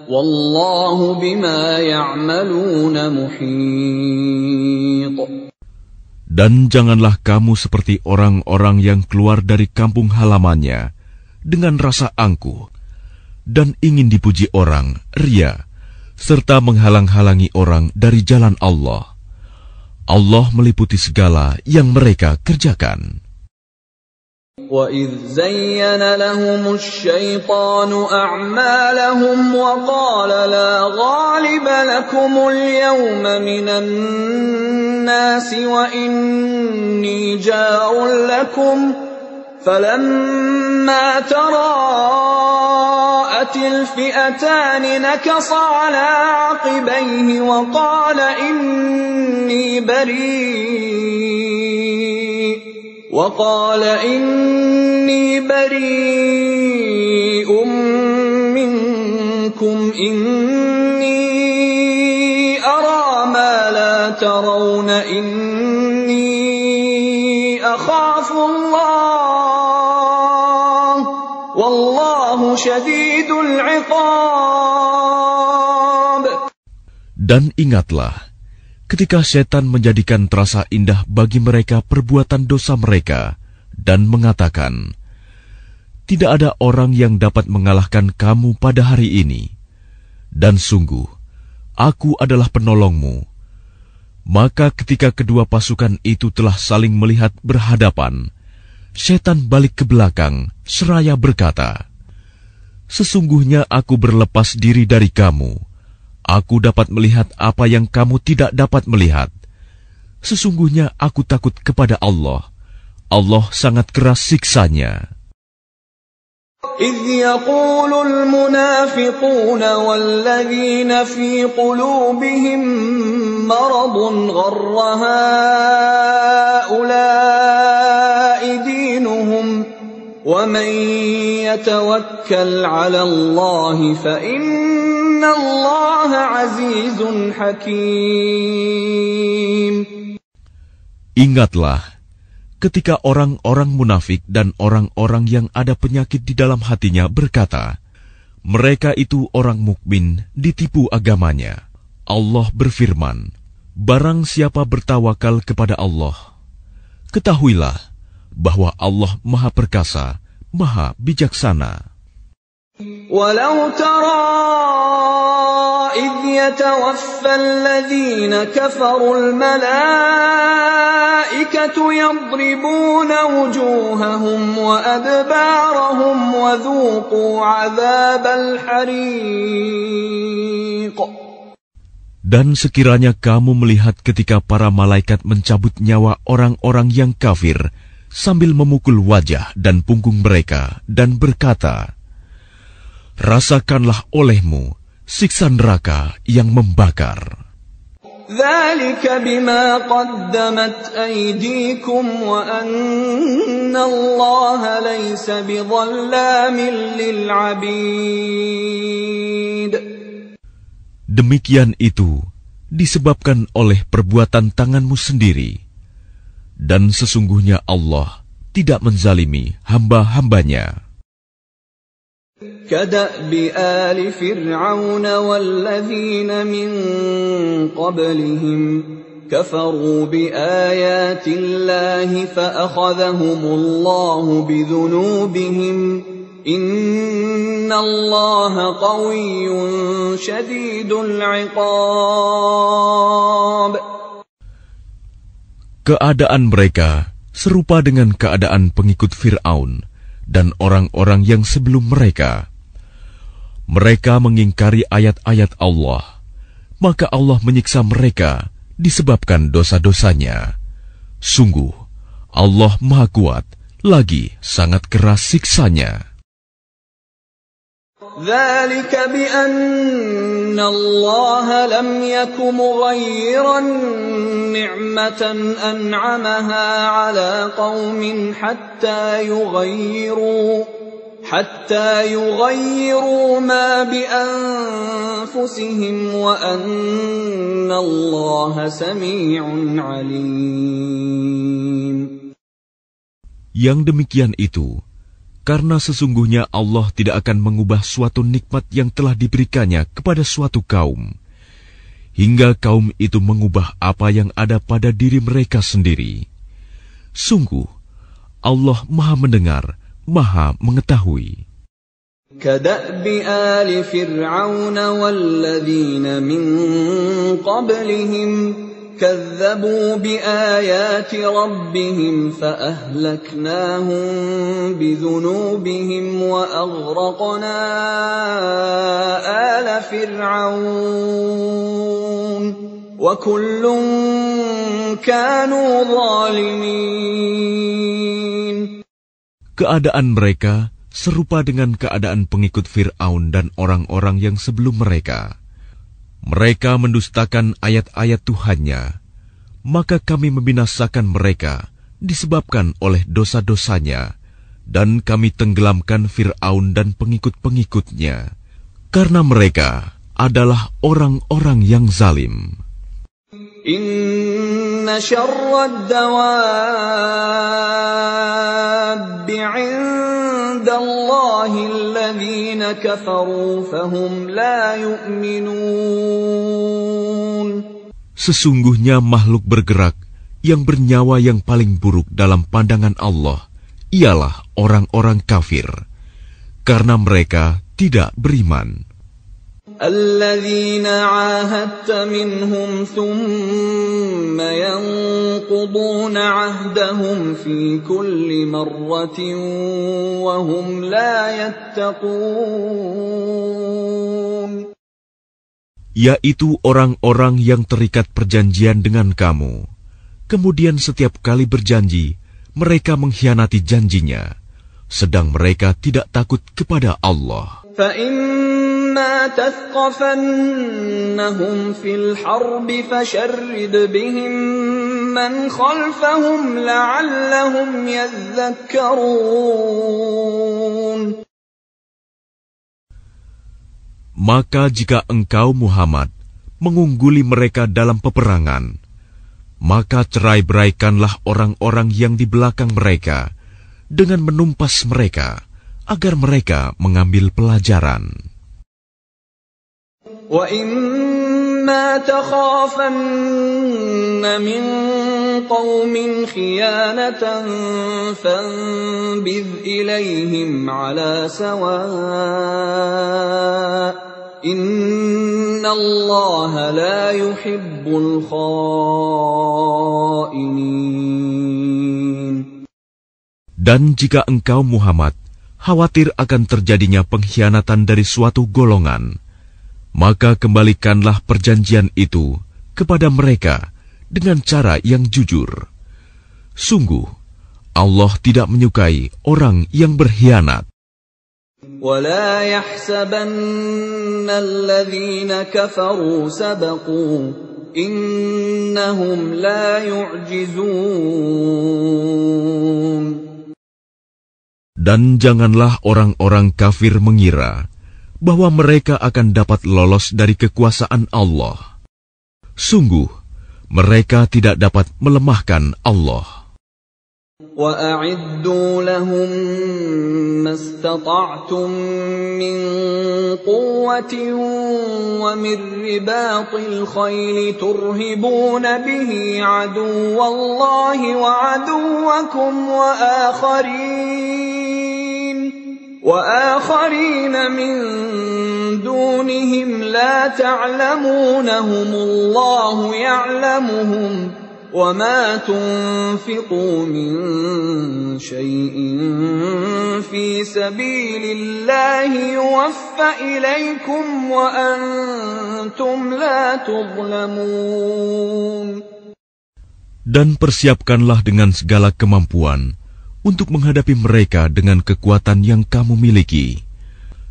وَاللَّهُ بِمَا يَعْمَلُونَ مُحِيطٌ. Dan janganlah kamu seperti orang-orang yang keluar dari kampung halamannya dengan rasa angkuh dan ingin dipuji orang, ria, serta menghalang-halangi orang dari jalan Allah. Allah meliputi segala yang mereka kerjakan. وَإِذْ زَيَّنَ لَهُمُ الشَّيْطَانُ أَعْمَالَهُمْ وَقَالَ لَا غَالِبَ لَكُمُ الْيَوْمَ مِنَ النَّاسِ وَإِنِّي جَارٌ لَكُمْ فَلَمَّا تَرَاءَتِ الْفِئَتَانِ نَكَصَ عَلَى عَقِبَيْهِ وَقَالَ إِنِّي بَرِيءٌ مِّنكُمْ إِنِّي أَرَىٰ مَا لَا تَرَوْنَ إِنِّي أَخَافُ اللَّهَ وَاللَّهُ شَدِيدُ الْعِقَابِ. Dan ingatlah, ketika setan menjadikan terasa indah bagi mereka perbuatan dosa mereka dan mengatakan, tidak ada orang yang dapat mengalahkan kamu pada hari ini. Dan sungguh, aku adalah penolongmu. Maka ketika kedua pasukan itu telah saling melihat berhadapan, setan balik ke belakang seraya berkata, sesungguhnya aku berlepas diri dari kamu. Aku dapat melihat apa yang kamu tidak dapat melihat. Sesungguhnya aku takut kepada Allah. Allah sangat keras siksanya. إِذْ يَقُولُ الْمُنَافِقُونَ وَالَّذِينَ فِي قُلُوبِهِم مَّرَضٌ غَرَّ هَٰؤُلَاءِ دِينُهُمْ وَمَن يَتَوَكَّلْ عَلَى اللَّهِ فَإِنَّ اللَّهَ عَزِيزٌ حَكِيمٌ. Ingatlah ketika orang-orang munafik dan orang-orang yang ada penyakit di dalam hatinya berkata, mereka itu orang mukmin ditipu agamanya. Allah berfirman, barang siapa bertawakal kepada Allah, ketahuilah bahwa Allah Maha Perkasa, Maha Bijaksana. وَلَوْ تَرَىٰ إِذْ يَتَوَفَّى الَّذِينَ كَفَرُوا الْمَلَائِكَةُ يَضْرِبُونَ وُجُوهَهُمْ وَأَدْبَارَهُمْ وَذُوقُوا عَذَابَ الْحَرِيقِ. Dan sekiranya kamu melihat ketika para malaikat mencabut nyawa orang-orang yang kafir sambil memukul wajah dan punggung mereka dan berkata, rasakanlah olehmu siksa neraka yang membakar. ذَلِكَ بِمَا قَدَّمَتْ أَيْدِيكُمْ وَأَنَّ اللَّهَ لَيْسَ بِظَلَّامٍ لِلْعَبِيدِ. Demikian itu disebabkan oleh perbuatan tanganmu sendiri, dan sesungguhnya Allah tidak menzalimi hamba-hambanya. كَدَأْبِ آلِ فِرْعَوْنَ وَالَّذِينَ مِن قَبْلِهِمْ كَفَرُوا بِآيَاتِ اللَّهِ فَأَخَذَهُمُ اللَّهُ بِذُنُوبِهِمْ إِنَّ اللَّهَ قَوِيٌّ شَدِيدُ الْعِقَابِ. Keadaan mereka serupa dengan keadaan pengikut Fir'aun dan orang-orang yang sebelum mereka. Mereka mengingkari ayat-ayat Allah, maka Allah menyiksa mereka disebabkan dosa-dosanya. Sungguh, Allah Maha Kuat, lagi sangat keras siksanya. ذَلِكَ بِأَنَّ اللَّهَ لَمْ يَكُ مُغَيِّرًا نِعْمَةً أَنْعَمَهَا عَلَى قَوْمٍ حَتَّى يُغَيِّرُوا مَا بِأَنفُسِهِمْ وَأَنَّ اللَّهَ سَمِيعٌ عَلِيمٌ. Yang demikian itu karena sesungguhnya Allah tidak akan mengubah suatu nikmat yang telah diberikannya kepada suatu kaum, hingga kaum itu mengubah apa yang ada pada diri mereka sendiri. Sungguh, Allah Maha Mendengar, Maha Mengetahui. كَدَأْبِ آلِ فِرْعَوْنَ وَالَّذِينَ مِن قَبْلِهِمْ كذبوا بآيات ربهم فأهلكناهم بذنوبهم وأغرقنا آل فرعون وكل كانوا ظالمين. Keadaan mereka serupa dengan keadaan pengikut Fir'aun dan orang-orang yang sebelum mereka. Mereka mendustakan ayat-ayat Tuhannya, maka kami membinasakan mereka disebabkan oleh dosa-dosanya, dan kami tenggelamkan Fir'aun dan pengikut-pengikutnya, karena mereka adalah orang-orang yang zalim. Inna syarrad dawabbi 'indallahi alladhina kafaru fahum la yu'minun. Sesungguhnya makhluk bergerak yang bernyawa yang paling buruk dalam pandangan Allah ialah orang-orang kafir, karena mereka tidak beriman. الذين عاهدت منهم ثم ينقضون عهدهم في كل مرة وهم لا يتقون. Yaitu orang-orang yang terikat perjanjian dengan kamu, kemudian setiap kali berjanji mereka mengkhianati janjinya, sedang mereka tidak takut kepada Allah. فَإِمَّا تَثْقَفَنَّهُمْ فِي الْحَرْبِ فَشَرِّدْ بِهِمْ مَنْ خَلْفَهُمْ لَعَلَّهُمْ يَذَّكَّرُونَ. Maka jika engkau Muhammad mengungguli mereka dalam peperangan, maka cerai-beraikanlah orang-orang yang di belakang mereka dengan menumpas mereka, agar mereka mengambil pelajaran. وَإِمَّا تَخَافَنَّ مِنْ قَوْمٍ خِيَانَةً فَانبِذْ إِلَيْهِمْ عَلَى سَوَاءٍ إِنَّ اللَّهَ لَا يُحِبُّ الْخَائِنِينَ. Dan jika engkau Muhammad khawatir akan terjadinya pengkhianatan dari suatu golongan, maka kembalikanlah perjanjian itu kepada mereka dengan cara yang jujur. Sungguh, Allah tidak menyukai orang yang berkhianat. وَلَا يَحْسَبَنَّ الَّذِينَ كَفَرُوا سَبَقُوا إِنَّهُمْ لَا يُعْجِزُونَ. Dan janganlah orang-orang kafir mengira bahwa mereka akan dapat lolos dari kekuasaan Allah. Sungguh, mereka tidak dapat melemahkan Allah. وَأَعِدُّوا لَهُم مَّا اسْتَطَعْتُم مِّن قُوَّةٍ وَمِن رِّبَاطِ الْخَيْلِ تُرْهِبُونَ بِهِ عَدُوَّ اللَّهِ وَعَدُوَّكُمْ وآخرين من دونهم لا تعلمونهم الله يعلمهم وما تنفقوا من شيء في سبيل الله يوفى إليكم وأنتم لا تظلمون. Dan persiapkanlah dengan segala kemampuan untuk menghadapi mereka dengan kekuatan yang kamu miliki,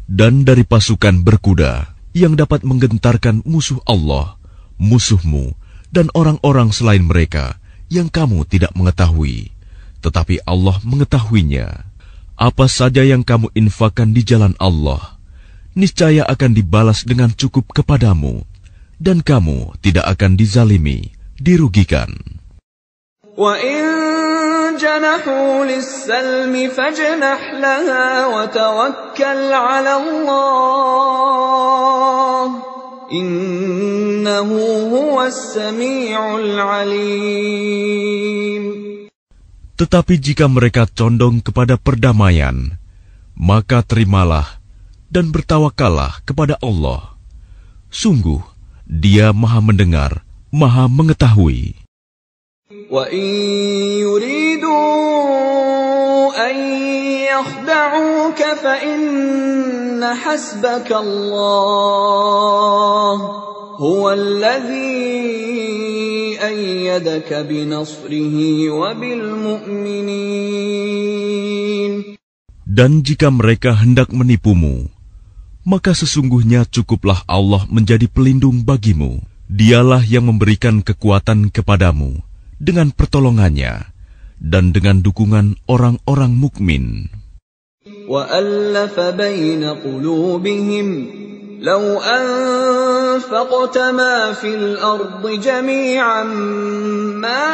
dan dari pasukan berkuda yang dapat menggentarkan musuh Allah, musuhmu, dan orang-orang selain mereka yang kamu tidak mengetahui, tetapi Allah mengetahuinya. Apa saja yang kamu infakkan di jalan Allah, niscaya akan dibalas dengan cukup kepadamu, dan kamu tidak akan dizalimi, dirugikan. جنحوا للسلم فاجنح لها وتوكل على الله إنه هو السميع العليم. Tetapi jika mereka condong kepada perdamaian, maka terimalah dan bertawakallah kepada Allah. Sungguh, Dia Maha mendengar, Maha Mengetahui. وَإِن يُرِيدُوا أَن يَخْدَعُوكَ فَإِنَّ حَسْبَكَ اللَّهُ هُوَ الَّذِي أَيَّدَكَ بِنَصْرِهِ وَبِالْمُؤْمِنِينَ. Dan jika mereka hendak menipumu, maka sesungguhnya cukuplah Allah menjadi pelindung bagimu. Dialah yang memberikan kekuatan kepadamu dengan pertolongannya dan dengan dukungan orang-orang mukmin. وَأَلَّفَ بَيْنَ قُلُوبِهِمْ لَوْ أَنفَقْتَ مَا فِي الْأَرْضِ جَمِيعًا مَا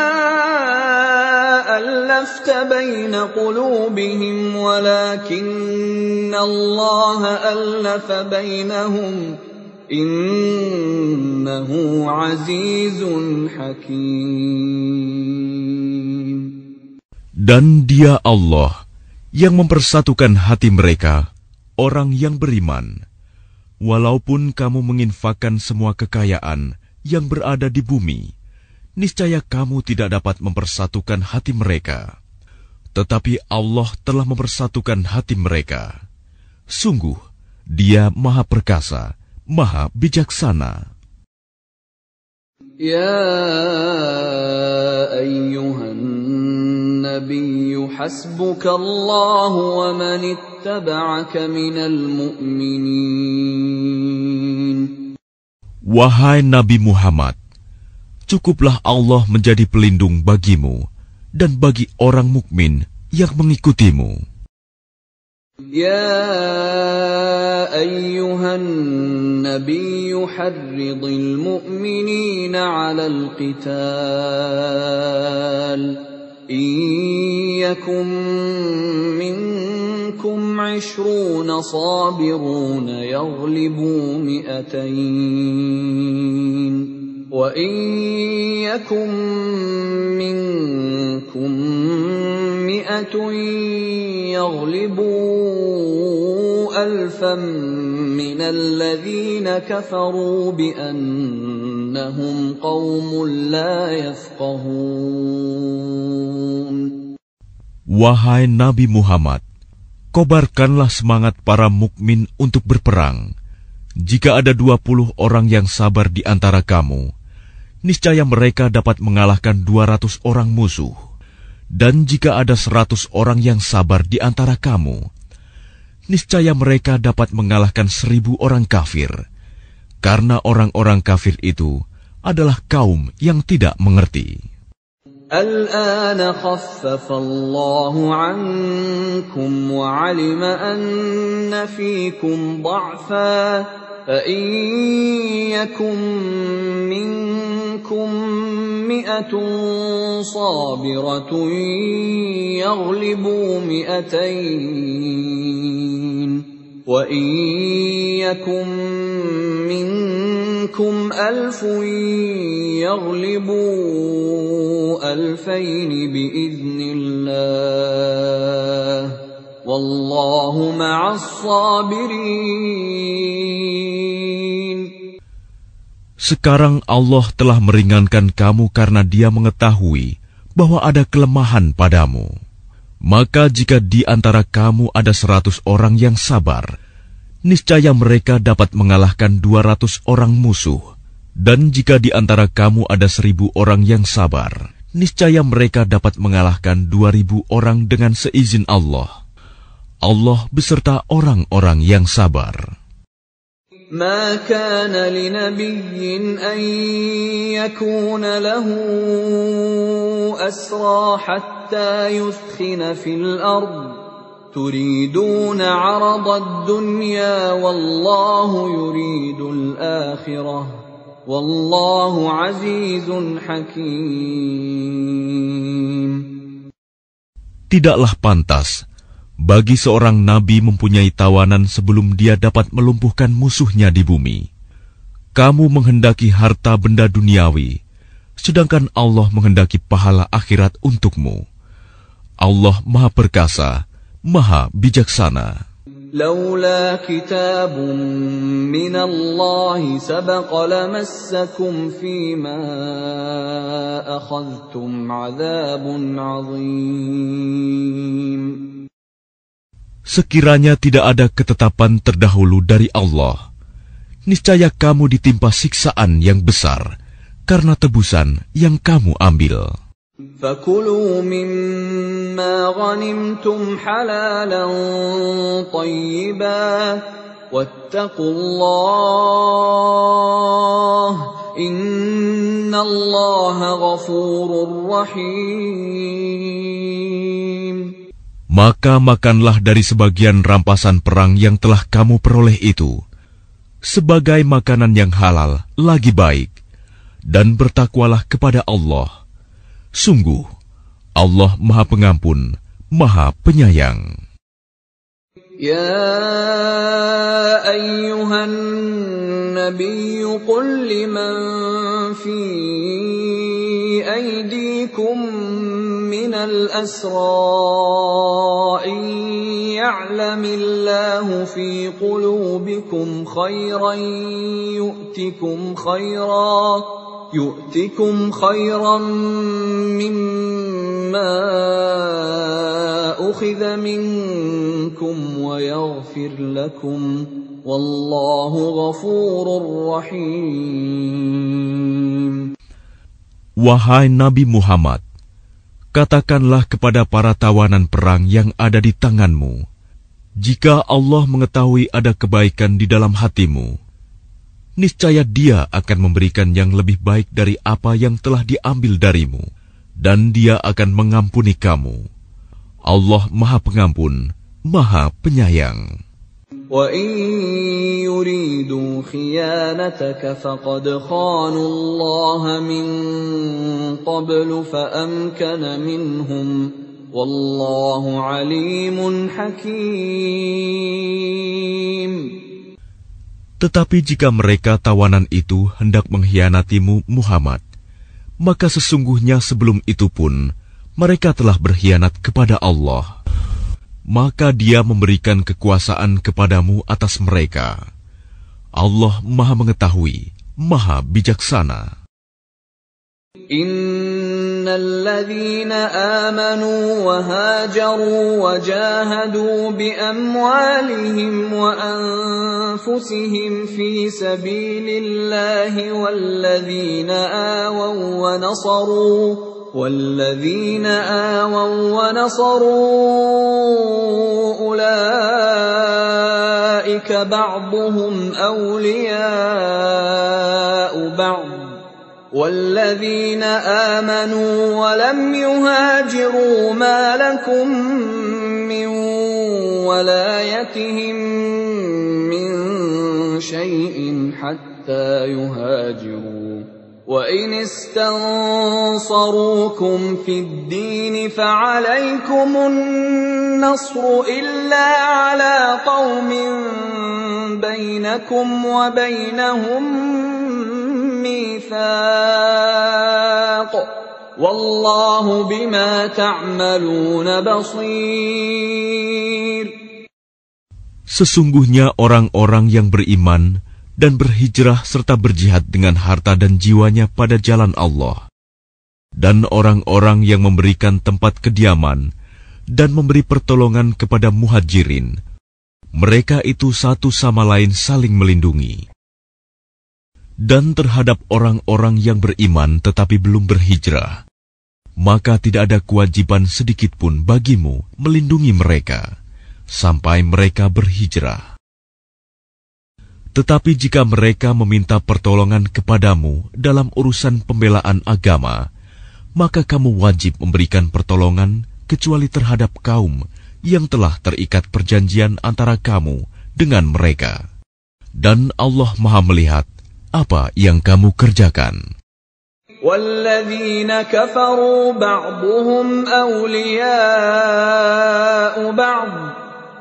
أَلَّفْتَ بَيْنَ قُلُوبِهِمْ وَلَكِنَّ اللَّهَ أَلَّفَ بَيْنَهُمْ إِنَّهُ عَزِيزٌ حَكِيمٌ. Dan Dia Allah yang mempersatukan hati mereka, orang yang beriman. Walaupun kamu menginfakkan semua kekayaan yang berada di bumi, niscaya kamu tidak dapat mempersatukan hati mereka. Tetapi Allah telah mempersatukan hati mereka. Sungguh, Dia Maha Perkasa, Maha Bijaksana. Ya ayyuhan nabiyyu hasbukallahu wa man ittaba'aka minal mu'minin. Wahai Nabi Muhammad, cukuplah Allah menjadi pelindung bagimu dan bagi orang mukmin yang mengikutimu. Ya ayyuhan nabiyyu harridil mu'minina 'alal qital. Iyakum minkum 'ishrun sabirun yaghlibu mi'atayn. Wa iyakum minkum mi'atun yaghlibu alfan minal ladzina kafaru bi'annahum qaumun la yafqahun. Wahai Nabi Muhammad, kobarkanlah semangat para mukmin untuk berperang. Jika ada 20 orang yang sabar di antara kamu, niscaya mereka dapat mengalahkan 200 orang musuh. Dan jika ada 100 orang yang sabar di antara kamu, niscaya mereka dapat mengalahkan 1000 orang kafir. Karena orang-orang kafir itu adalah kaum yang tidak mengerti. Al-ana khaffafa Allahu 'ankum wa 'alima anna fiikum dha'fa fa-in yakum minkum mi'atun sabiratun yaghlibu mi'atayn wa in yakum minkum alfun yaghlibu alfayn bi'iznillah wallahu ma'as sabirin. Sekarang Allah telah meringankan kamu karena Dia mengetahui bahwa ada kelemahan padamu. Maka jika di antara kamu ada 100 orang yang sabar, niscaya mereka dapat mengalahkan 200 orang musuh. Dan jika di antara kamu ada 1000 orang yang sabar, niscaya mereka dapat mengalahkan 2000 orang dengan seizin Allah. Allah beserta orang-orang yang sabar. ما كان لنبي أن يكون له أسرى حتى يثخن في الأرض تريدون عرض الدنيا والله يريد الآخرة والله عزيز حكيم. Tidaklah pantas bagi seorang nabi mempunyai tawanan sebelum dia dapat melumpuhkan musuhnya di bumi. Kamu menghendaki harta benda duniawi, sedangkan Allah menghendaki pahala akhirat untukmu. Allah Maha Perkasa, Maha Bijaksana. لولا كتاب من الله سبق لمسكم فيما أخذتم عذاب عظيم. Sekiranya tidak ada ketetapan terdahulu dari Allah, niscaya kamu ditimpa siksaan yang besar karena tebusan yang kamu ambil. فَكُلُوا مِمَّا غَنِمْتُمْ حَلَالًا طَيِّبًا وَاتَّقُوا اللَّهَ إِنَّ اللَّهَ غَفُورٌ رَّحِيمٌ. Maka makanlah dari sebagian rampasan perang yang telah kamu peroleh itu, sebagai makanan yang halal lagi baik, dan bertakwalah kepada Allah. Sungguh, Allah Maha Pengampun, Maha Penyayang. Ya ayyuhan nabiy qul liman fi aydikum minal asra in ya'lamillahu fi qulubikum khayran yu'tikum khayran mimma ukhidha minkum wa yaghfir lakum wallahu ghafurur rahim. Wahai Nabi Muhammad, katakanlah kepada para tawanan perang yang ada di tanganmu, jika Allah mengetahui ada kebaikan di dalam hatimu, niscaya Dia akan memberikan yang lebih baik dari apa yang telah diambil darimu, dan Dia akan mengampuni kamu. Allah Maha Pengampun, Maha Penyayang. وَإِن يُرِيدُوا خِيَانَتَكَ فَقَدْ خَانُوا اللَّهَ مِن قَبْلُ فَأَمْكَنَ مِنْهُمْ وَاللَّهُ عَلِيمٌ حَكِيمٌ. Tetapi jika mereka tawanan itu hendak mengkhianatimu Muhammad, maka sesungguhnya sebelum itu pun mereka telah berkhianat kepada Allah. Maka Dia memberikan kekuasaan kepadamu atas mereka. Allah Maha Mengetahui, Maha Bijaksana. الذين آمنوا وهاجروا وجاهدوا بأموالهم وأنفسهم في سبيل الله والذين آووا ونصروا أولئك بعضهم أولياء بعض والذين آمنوا ولم يهاجروا ما لكم من ولايتهم من شيء حتى يهاجروا وإن استنصروكم في الدين فعليكم النصر إلا على قوم بينكم وبينهم ميثاق والله بما تعملون بصير. Sesungguhnya orang-orang yang beriman dan berhijrah serta berjihad dengan harta dan jiwanya pada jalan Allah, dan orang-orang yang memberikan tempat kediaman dan memberi pertolongan kepada muhajirin, mereka itu satu sama lain saling melindungi. Dan terhadap orang-orang yang beriman tetapi belum berhijrah, maka tidak ada kewajiban sedikitpun bagimu melindungi mereka sampai mereka berhijrah. Tetapi jika mereka meminta pertolongan kepadamu dalam urusan pembelaan agama, maka kamu wajib memberikan pertolongan kecuali terhadap kaum yang telah terikat perjanjian antara kamu dengan mereka. Dan Allah Maha melihat apa yang kamu kerjakan. وَالَّذِينَ كَفَرُوا بَعْضُهُمْ أَوْلِيَاءُ بَعْضٍ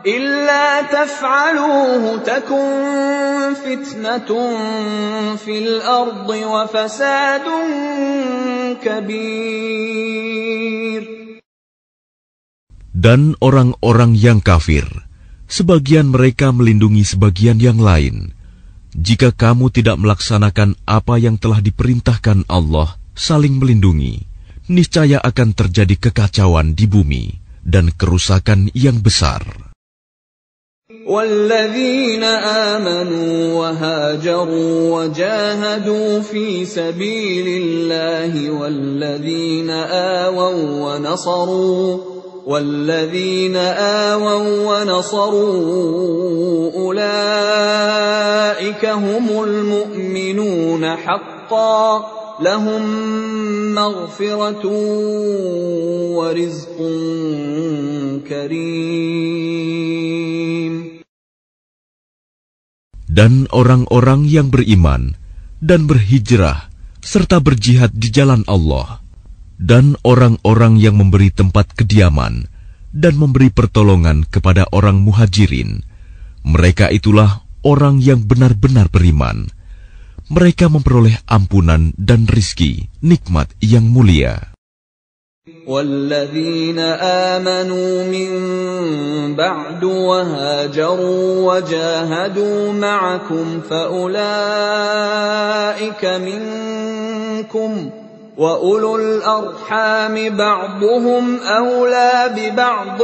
إِلَّا تَفْعَلُوهُ تَكُنْ فِتْنَةٌ فِي الْأَرْضِ وَفَسَادٌ كَبِيرٌ. Dan orang-orang yang kafir sebagian mereka melindungi sebagian yang lain. Jika kamu tidak melaksanakan apa yang telah diperintahkan Allah, saling melindungi, niscaya akan terjadi kekacauan di bumi dan kerusakan yang besar. وَالَّذِينَ آمَنُوا وَهَاجَرُوا وَجَاهَدُوا فِي سَبِيلِ اللَّهِ وَالَّذِينَ آوَوا وَّنَصَرُوا أُولَئِكَ هُمُ الْمُؤْمِنُونَ حَقًّا لَهُم مَّغْفِرَةٌ وَرِزْقٌ كَرِيمٌ. Dan orang-orang yang beriman dan berhijrah serta berjihad di jalan Allah, dan orang-orang yang memberi tempat kediaman dan memberi pertolongan kepada orang muhajirin, mereka itulah orang yang benar-benar beriman. Mereka memperoleh ampunan dan rizki, nikmat yang mulia. وَالَّذِينَ آمَنُوا مِن بَعْدُ وَهَاجَرُوا وَجَاهَدُوا مَعَكُمْ فَأُولَئِكَ مِنكُمْ وَأُولُو الْأَرْحَامِ بَعْضُهُمْ أَوْلَى بِبَعْضٍ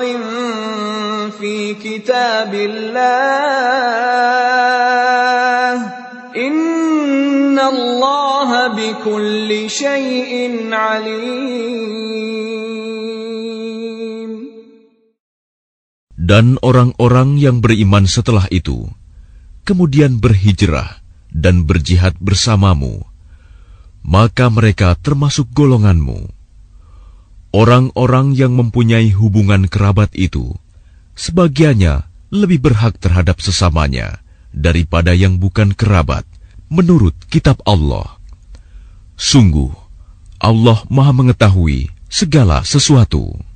فِي كِتَابِ اللَّهِ إِنَّ اللَّهَ بِكُلِّ شَيْءٍ عَلِيمٌ. Dan orang-orang yang beriman setelah itu, kemudian berhijrah dan berjihad bersamamu, maka mereka termasuk golonganmu. Orang-orang yang mempunyai hubungan kerabat itu, sebagiannya lebih berhak terhadap sesamanya daripada yang bukan kerabat, menurut kitab Allah. Sungguh, Allah Maha mengetahui segala sesuatu.